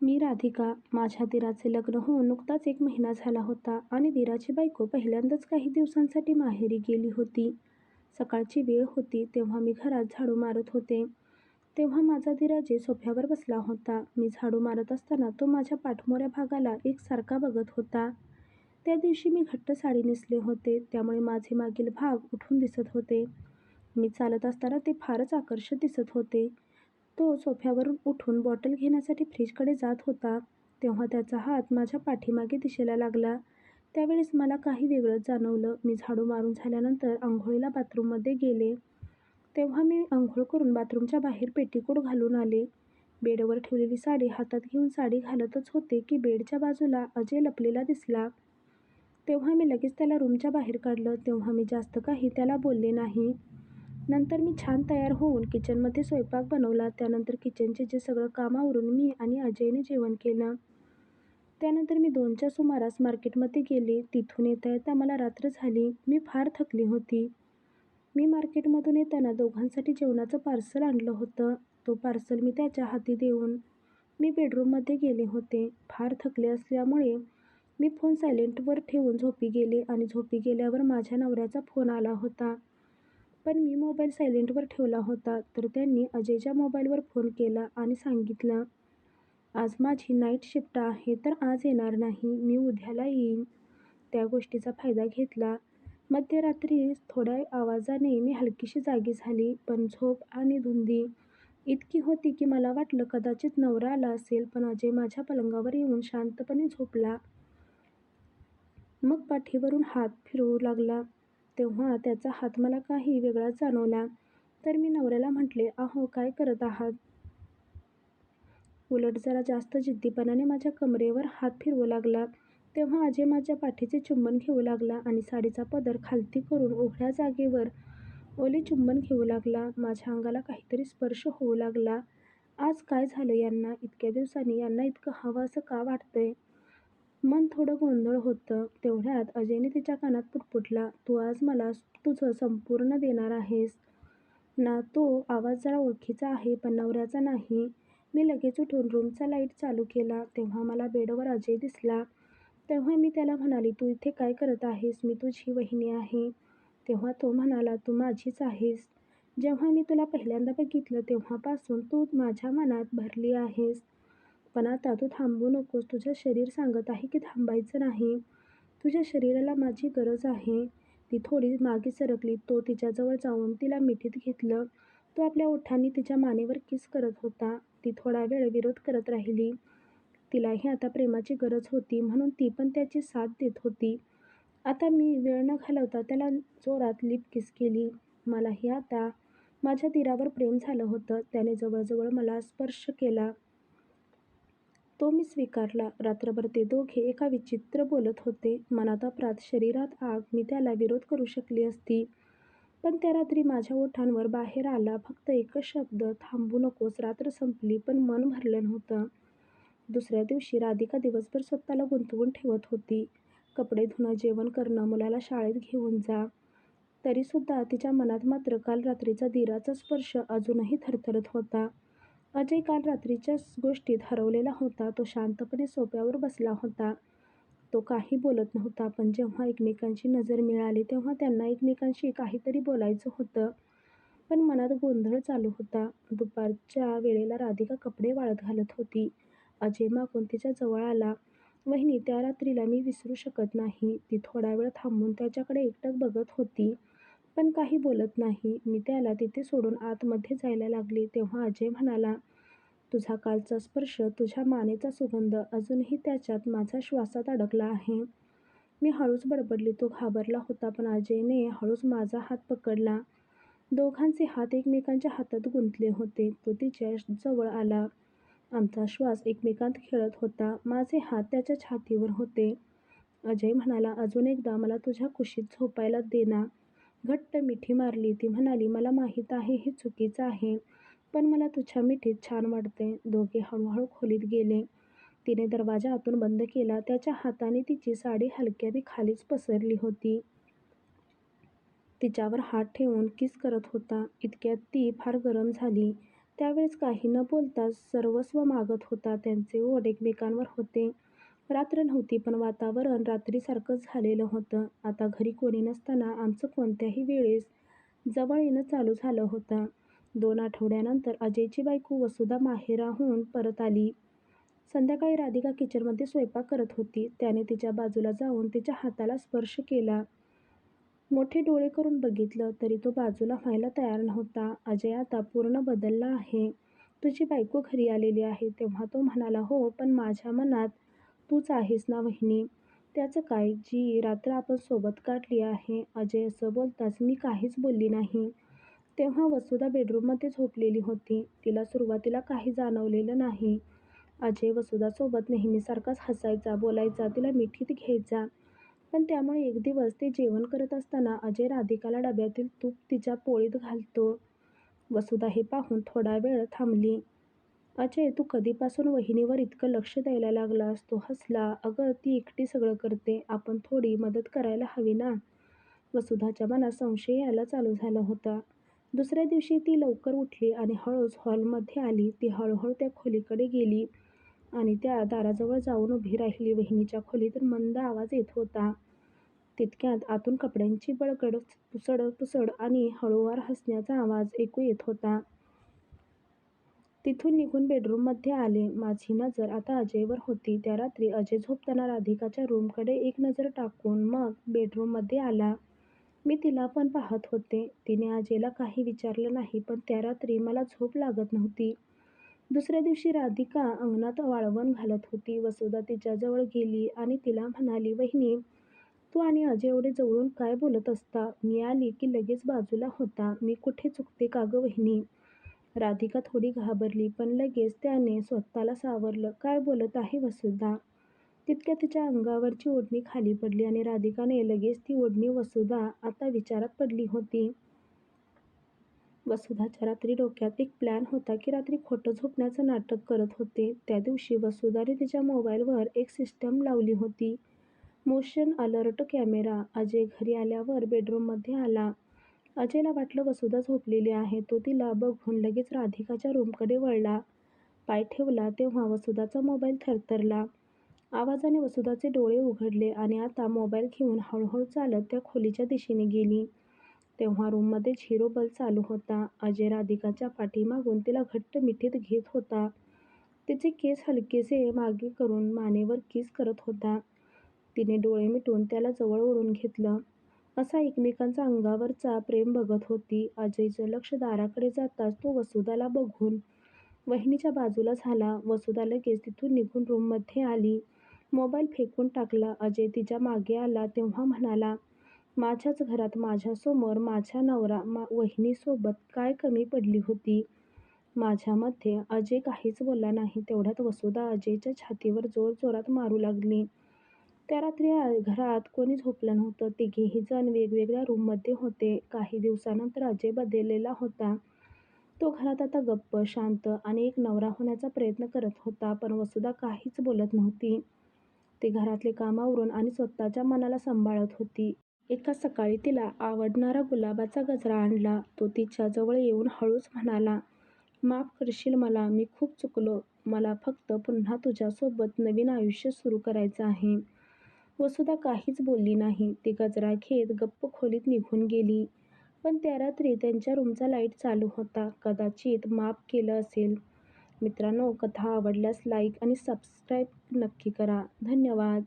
मी राधिका. माझ्या दीराचे लग्न होऊन नुकताच 1 महिना झाला होता आणि दीराची बायको पहिल्यांदाच काही दिवसांसाठी माहेरी गेली होती. सकाळची वेळ होती तेव्हा मी घरात झाडू मारत होते. तेव्हा माझा दीर सोफ्यावर बसला होता. मी झाडू मारत असताना तो माझ्या पाठमोऱ्या भागाला एकसारखा बघत होता. त्या दिवशी मी घट्ट साडी नेसले होते त्यामुळे माझे मागील भाग उठून दिसत होते. मी चालत असताना ते फारच आकर्षक दिसत होते. तो सोफ्यावरून उठून बॉटल घेण्यासाठी फ्रीजकडे जात होता तेव्हा त्याचा हात माझ्या पाठीमागे दिशेला लागला. त्यावेळेस मला काही वेगळंच जाणवलं. मी झाडू मारून झाल्यानंतर अंघोळीला बाथरूममध्ये गेले. तेव्हा मी अंघोळ करून बाथरूमच्या बाहेर पेटीकोट घालून आले. बेडवर ठेवलेली साडी हातात घेऊन साडी घालतच होते की बेडच्या बाजूला अजय लपलेला दिसला. तेव्हा मी लगेच त्याला रूमच्या बाहेर काढलं. तेव्हा मी जास्त काही त्याला बोलले नाही. नंतर मी छान तयार होऊन किचनमध्ये स्वयंपाक बनवला. त्यानंतर किचनचे जे सगळं काम आवरून मी आणि अजयने जेवण केलं. त्यानंतर मी 2च्या सुमारास मार्केटमध्ये गेले. तिथून येता येता मला रात्र झाली. मी फार थकली होती. मी मार्केटमधून येताना दोघांसाठी जेवणाचं पार्सल आणलं होतं. तो पार्सल मी त्याच्या हाती देऊन मी बेडरूममध्ये गेले होते. फार थकले असल्यामुळे मी फोन सायलेंटवर ठेवून झोपी गेले आणि झोपी गेल्यावर माझ्या नवऱ्याचा फोन आला होता. पण मी मोबाईल सायलेंटवर ठेवला होता तर त्यांनी अजयच्या मोबाईलवर फोन केला आणि सांगितलं, आज माझी नाईट शिफ्ट आहे तर आज येणार नाही, मी उद्याला येईन. त्या गोष्टीचा फायदा घेतला. मध्यरात्री थोड्या आवाजाने मी हलकीशी जागी झाली. पण झोप आणि धुंदी इतकी होती की मला वाटलं कदाचित नवरा आला असेल. पण अजय माझ्या पलंगावर येऊन शांतपणे झोपला. मग पाठीवरून हात फिरवू लागला. तेव्हा त्याचा हात मला काही वेगळाच जाणवला. तर मी नवऱ्याला म्हटले, अहो काय करत आहात? उलट जरा जास्त जिद्दीपणाने माझ्या कमरेवर हात फिरवू लागला. तेव्हा अजय माझ्या पाठीचे चुंबन घेऊ लागला आणि साडीचा पदर खालती करून उघड्या जागेवर ओले चुंबन घेऊ लागला. माझ्या अंगाला काहीतरी स्पर्श होऊ लागला. आज काय झालं यांना? इतक्या दिवसांनी यांना इतकं हवं असं का वाटतंय? मन थोडं गोंधळ होतं. तेवढ्यात अजयने तिच्या कानात पुटपुटला, तू आज मला तुझं संपूर्ण देणार आहेस ना? तो आवाज जरा ओळखीचा आहे पण नवऱ्याचा नाही. मी लगेच उठून रूमचा लाईट चालू केला. तेव्हा मला बेडवर अजय दिसला. तेव्हा मी त्याला म्हणाली, तू इथे काय करत आहेस? मी तुझी वहिनी आहे. तेव्हा तो म्हणाला, तू माझीच आहेस. जेव्हा मी तुला पहिल्यांदा बघितलं तेव्हापासून तू माझ्या मनात भरली आहेस. पण आता तू थांबू नकोस. तुझं शरीर सांगत आहे की थांबायचं नाही. तुझ्या शरीराला माझी गरज आहे. ती थोडी मागे सरकली. तो तिच्याजवळ जाऊन तिला मिठीत घेतलं. तो आपल्या ओठांनी तिच्या मानेवर किस करत होता. ती थोडा वेळ विरोध करत राहिली. तिलाही आता प्रेमाची गरज होती म्हणून ती पण त्याची साथ देत होती. आता मी वेळ न घालवता त्याला जोरात लिप किस केली. मलाही आता माझ्या दीरावर प्रेम झालं होतं. त्याने जवळजवळ मला स्पर्श केला. तो मी स्वीकारला. रात्रभर ते दोघे एका विचित्र बोलत होते. मनात अपराध, शरीरात आग. मी त्याला विरोध करू शकली असती. पण त्या रात्री माझ्या ओठांवर बाहेर आला फक्त एकच शब्द, थांबू नकोस. रात्र संपली पण मन भरलं नव्हतं. दुसऱ्या दिवशी राधिका दिवसभर स्वतःला गुंतवून ठेवत होती. कपडे धुणं, जेवण करणं, मुलाला शाळेत घेऊन जा. तरीसुद्धा तिच्या मनात मात्र काल रात्रीचा दीराचा स्पर्श अजूनही थरथरत होता. अजय काल रात्रीच्याच गोष्टीत हरवलेला होता. तो शांतपणे सोफ्यावर बसला होता. तो काही बोलत नव्हता. पण जेव्हा एकमेकांची नजर मिळाली तेव्हा त्यांना एकमेकांशी काहीतरी बोलायचं होतं. पण मनात गोंधळ चालू होता. दुपारच्या वेळेला राधिका कपडे वाळत घालत होती. अजय मागून तिच्या जवळ आला. वहिनी, त्या रात्रीला मी विसरू शकत नाही. ती थोडा वेळ थांबून त्याच्याकडे एकटक बघत होती पण काही बोलत नाही. मी त्याला तिथे सोडून आतमध्ये जायला लागले तेव्हा अजय म्हणाला, तुझा कालचा स्पर्श, तुझ्या मानेचा सुगंध अजूनही त्याच्यात माझ्या श्वासात अडकला आहे. मी हळूच बडबडली. तो घाबरला होता पण अजयने हळूच माझा हात पकडला. दोघांचे हात एकमेकांच्या हातात गुंतले होते. तो तिच्या जवळ आला. आमचा श्वास एकमेकांत खेळत होता. माझे हात त्याच्या छातीवर होते. अजय म्हणाला, अजून एकदा मला तुझ्या कुशीत झोपायला दे ना. घट्ट मिठी मारली. ती म्हणाली, मला माहीत आहे हे चुकीचं आहे पण मला तुझ्या मिठीत छान वाटतंय. दोघे हळूहळू खोलीत गेले. तिने दरवाजा आतून बंद केला. त्याच्या हाताने तिची साडी हलक्याने खालीच पसरली होती. तिच्यावर हात ठेवून किस करत होता. इतक्यात ती फार गरम झाली. त्यावेळेस काही न बोलताच सर्वस्व मागत होता. त्यांचे ओठ एकमेकांवर होते. रात्र नव्हती, पण वातावरण रात्रीसारखंच झालेलं होतं. आता घरी कोणी नसताना आमचं कोणत्याही वेळेस जवळ येणं चालू झालं होतं. 2 आठवड्यानंतर अजयची बायको वसुधा माहेराहून परत आली. संध्याकाळी राधिका किचनमध्ये स्वयंपाक करत होती. त्याने तिच्या बाजूला जाऊन तिच्या हाताला स्पर्श केला. मोठे डोळे करून बघितलं, तरी तो बाजूला व्हायला तयार नव्हता. अजय आता पूर्ण बदलला आहे. तुझी बायको घरी आलेली आहे. तेव्हा तो म्हणाला, हो, पण माझ्या मनात तूच आहेस ना वहिनी. त्याचं काय? जी रात्र आपण सोबत काढली आहे. अजय असं बोलताच मी काहीच बोलली नाही. तेव्हा वसुधा बेडरूममध्ये झोपलेली होती. तिला सुरुवातीला काही जाणवलेलं नाही. अजय वसुधासोबत नेहमीसारखाच हसायचा, बोलायचा, तिला मिठीत घ्यायचा. पण त्यामुळे एक दिवस ते जेवण करत असताना अजय राधिकाला डब्यातील तूप तिच्या पोळीत घालतो. वसुधा हे पाहून थोडा वेळ थांबली. अजय, तू कधीपासून वहिनीवर इतकं लक्ष द्यायला लागलास? तो हसला. अगं, ती एकटी सगळं करते. आपण थोडी मदत करायला हवी ना? वसुधाच्या मनात संशय यायला चालू झाला होता. दुसऱ्या दिवशी ती लवकर उठली आणि हळूच हॉलमध्ये आली. ती हळूहळू त्या खोलीकडे गेली आणि त्या दाराजवळ जाऊन उभी राहिली. वहिनीच्या खोलीतून मंद आवाज येत होता. तितक्यात आतून कपड्यांची बडबड, पुसड आणि हळूवार हसण्याचा आवाज ऐकू येत होता. तिथून निघून बेडरूममध्ये आले. माझी नजर आता अजयवर होती. त्या रात्री अजय झोपताना राधिकाच्या रूमकडे एक नजर टाकून मग बेडरूममध्ये आला. मी तिला पण पाहत होते. तिने अजयला काही विचारलं नाही, पण त्या रात्री मला झोप लागत नव्हती. दुसऱ्या दिवशी राधिका अंगणात वाळवण घालत होती. वसुधा तिच्याजवळ गेली आणि तिला म्हणाली, वहिनी, तू आणि अजय एवढे जवळून काय बोलत असता? मी आली की लगेच बाजूला होता. मी कुठे चुकते का गं वहिनी? राधिका थोडी घाबरली, पण लगेच त्याने स्वतःला सावरलं. काय बोलत आहे वसुधा? तितक्यात तिच्या अंगावरची ओढणी खाली पडली आणि राधिकाने लगेच ती ओढणी वसुधा आता विचारात पडली होती. वसुधाच्या रात्री डोक्यात एक प्लॅन होता की रात्री खोटं झोपण्याचं नाटक करत होते. त्या दिवशी वसुधाने तिच्या मोबाईलवर एक सिस्टम लावली होती. Motion alert camera. अजय घरी आल्यावर बेडरूममध्ये आला. अजयला वाटलं वसुधा झोपलेली आहे. तो तिला बघून लगेच राधिकाच्या रूमकडे वळला. पाय ठेवला तेव्हा वसुधाचा मोबाईल थरथरला. आवाजाने वसुधाचे डोळे उघडले आणि आता मोबाईल घेऊन हळूहळू चालत त्या खोलीच्या दिशेने गेली. तेव्हा रूममध्ये झिरो बल्ब चालू होता. अजय राधिकाच्या पाठीमागून तिला घट्ट मिठीत घेत होता. तिचे केस हलकेसे मागे करून मानेवर किस करत होता. तिने डोळे मिटून त्याला जवळ ओढून घेतलं. असा एकमेकांचा अंगावरचा प्रेम बघत होती. अजयचं लक्ष दाराकडे जाताच तो वसुधाला बघून वहिनीच्या बाजूला झाला. वसुधा लगेच तिथून निघून रूममध्ये आली. मोबाईल फेकून टाकला. अजय तिच्या मागे आला तेव्हा म्हणाला, माझ्याच घरात माझ्यासमोर माझा नवरा वहिनीसोबत काय कमी पडली होती? माझ्यामध्ये अजय काहीच बोलला नाही. तेवढ्यात वसुधा अजयच्या छातीवर जोरजोरात मारू लागली. त्या रात्री घरात कोणी झोपलं नव्हतं. तिघेही जण वेगवेगळ्या रूममध्ये होते. काही दिवसानंतर अजय बदललेला होता. तो घरात आता गप्प, शांत आणि एक नवरा होण्याचा प्रयत्न करत होता. पण वसुधा काहीच बोलत नव्हती. ती घरातले काम आवरून आणि स्वतःच्या मनाला सांभाळत होती. एका सकाळी तिला आवडणारा गुलाबाचा गजरा आणला. तो तिच्याजवळ येऊन हळूच म्हणाला, माफ करशील मला, मी खूप चुकलो. मला फक्त पुन्हा तुझ्यासोबत नवीन आयुष्य सुरू करायचं आहे. वसुधा काहीच बोलली नाही. ती गजरा घेत गप्प खोलीत निघून गेली. पण त्या रात्री त्यांच्या रूमचा लाईट चालू होता. कदाचित माफ केलं असेल. मित्रांनो, कथा आवडल्यास लाईक आणि सबस्क्राईब नक्की करा. धन्यवाद.